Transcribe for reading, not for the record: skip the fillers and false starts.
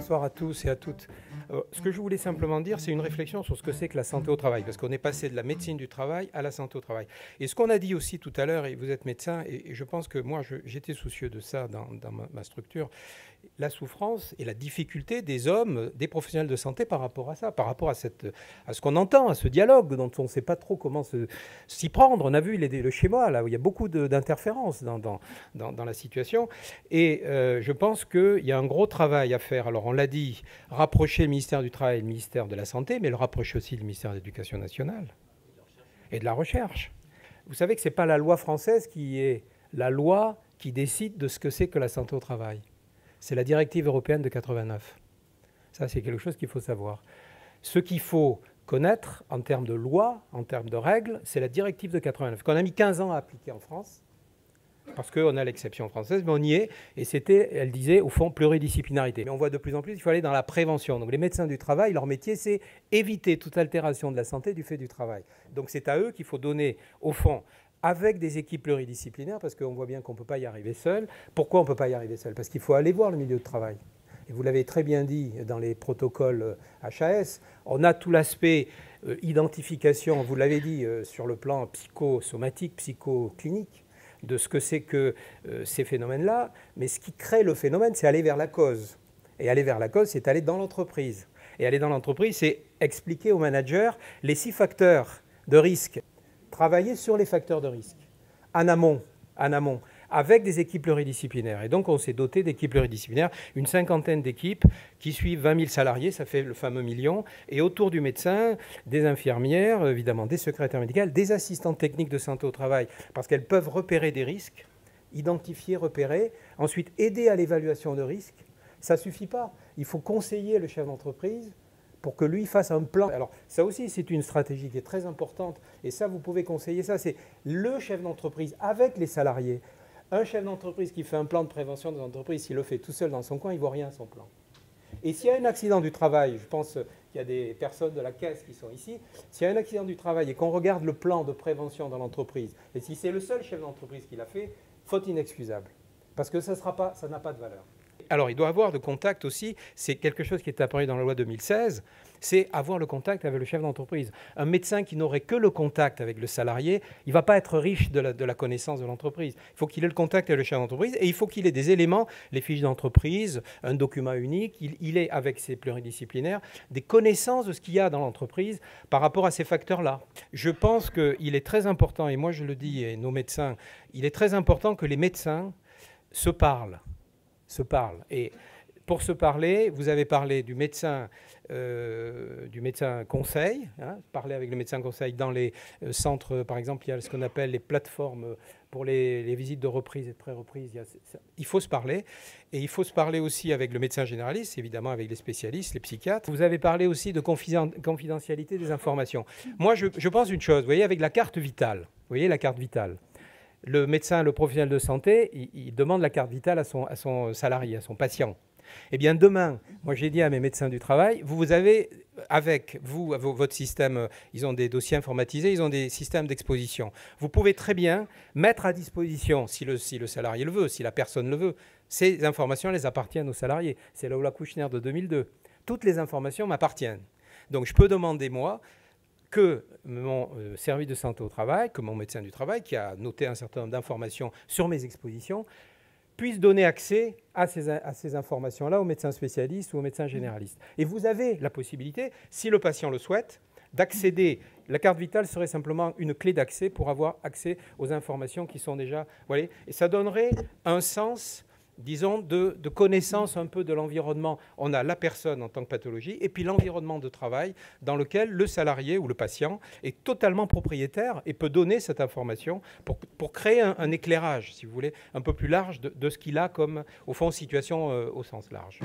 bonsoir à tous et à toutes. Ce que je voulais simplement dire, c'est une réflexion sur ce que c'est que la santé au travail, parce qu'on est passé de la médecine du travail à la santé au travail. Et ce qu'on a dit aussi tout à l'heure, et vous êtes médecin, et je pense que moi, j'étais soucieux de ça dans ma structure, la souffrance et la difficulté des hommes, des professionnels de santé par rapport à ça, par rapport à ce qu'on entend, à ce dialogue dont on ne sait pas trop comment s'y prendre. On a vu le schéma, là, où il y a beaucoup d'interférences dans la situation. Et je pense qu'il y a un gros travail à faire. Alors, on l'a dit, rapprocher le ministère du Travail et le ministère de la Santé, mais le rapprocher aussi du ministère de l'Éducation nationale et de la Recherche. Vous savez que ce n'est pas la loi française qui est la loi qui décide de ce que c'est que la santé au travail. C'est la directive européenne de 89. Ça, c'est quelque chose qu'il faut savoir. Ce qu'il faut connaître en termes de loi, en termes de règles, c'est la directive de 89, qu'on a mis 15 ans à appliquer en France, parce qu'on a l'exception française, mais on y est, et elle disait, au fond, pluridisciplinarité. Mais on voit de plus en plus qu'il faut aller dans la prévention. Donc les médecins du travail, leur métier, c'est éviter toute altération de la santé du fait du travail. Donc c'est à eux qu'il faut donner, au fond, avec des équipes pluridisciplinaires, parce qu'on voit bien qu'on ne peut pas y arriver seul. Pourquoi on ne peut pas y arriver seul? Parce qu'il faut aller voir le milieu de travail. Et vous l'avez très bien dit dans les protocoles HAS, on a tout l'aspect identification, vous l'avez dit, sur le plan psychosomatique, psychoclinique, de ce que c'est que ces phénomènes-là. Mais ce qui crée le phénomène, c'est aller vers la cause. Et aller vers la cause, c'est aller dans l'entreprise. Et aller dans l'entreprise, c'est expliquer aux managers les 6 facteurs de risque. Travailler sur les facteurs de risque, en amont, avec des équipes pluridisciplinaires. Et donc, on s'est doté d'équipes pluridisciplinaires, une 50aine d'équipes qui suivent 20 000 salariés, ça fait le fameux million. Et autour du médecin, des infirmières, évidemment, des secrétaires médicales, des assistantes techniques de santé au travail, parce qu'elles peuvent repérer des risques, identifier, repérer, ensuite aider à l'évaluation de risques. Ça ne suffit pas. Il faut conseiller le chef d'entreprise pour que lui fasse un plan. Alors ça aussi, c'est une stratégie qui est très importante. Et ça, vous pouvez conseiller ça. C'est le chef d'entreprise avec les salariés. Un chef d'entreprise qui fait un plan de prévention des entreprises, s'il le fait tout seul dans son coin, il ne voit rien à son plan. Et s'il y a un accident du travail, je pense qu'il y a des personnes de la caisse qui sont ici, s'il y a un accident du travail et qu'on regarde le plan de prévention dans l'entreprise, et si c'est le seul chef d'entreprise qui l'a fait, faute inexcusable. Parce que ça n'a pas de valeur. Alors, il doit avoir de contact aussi, c'est quelque chose qui est apparu dans la loi 2016, c'est avoir le contact avec le chef d'entreprise. Un médecin qui n'aurait que le contact avec le salarié, il ne va pas être riche de la connaissance de l'entreprise. Il faut qu'il ait le contact avec le chef d'entreprise et il faut qu'il ait des éléments, les fiches d'entreprise, un document unique, il ait avec ses pluridisciplinaires des connaissances de ce qu'il y a dans l'entreprise par rapport à ces facteurs-là. Je pense qu'il est très important, et moi je le dis, et nos médecins, il est très important que les médecins se parlent. Et pour se parler, vous avez parlé du médecin conseil, hein, parler avec le médecin conseil dans les centres, par exemple, il y a ce qu'on appelle les plateformes pour les visites de reprise et de pré-reprise. Il faut se parler. Et il faut se parler aussi avec le médecin généraliste, évidemment avec les spécialistes, les psychiatres. Vous avez parlé aussi de confidentialité des informations. Moi, je pense une chose, vous voyez, avec la carte vitale, vous voyez la carte vitale. Le médecin, le professionnel de santé, il demande la carte vitale à son salarié, à son patient. Eh bien, demain, moi j'ai dit à mes médecins du travail, vous avez, avec votre système, ils ont des dossiers informatisés, ils ont des systèmes d'exposition. Vous pouvez très bien mettre à disposition, si le salarié le veut, si la personne le veut, ces informations, elles appartiennent aux salariés. C'est la loi Kouchner de 2002. Toutes les informations m'appartiennent. Donc, je peux demander, moi, que mon service de santé au travail, que mon médecin du travail, qui a noté un certain nombre d'informations sur mes expositions, puisse donner accès à ces informations-là aux médecins spécialistes ou aux médecins généralistes. Et vous avez la possibilité, si le patient le souhaite, d'accéder. La carte vitale serait simplement une clé d'accès pour avoir accès aux informations qui sont déjà... Voilà, et ça donnerait un sens, disons, de connaissance un peu de l'environnement. On a la personne en tant que pathologie et puis l'environnement de travail dans lequel le salarié ou le patient est totalement propriétaire et peut donner cette information pour créer un éclairage, si vous voulez, un peu plus large de ce qu'il a comme, au fond, situation au sens large.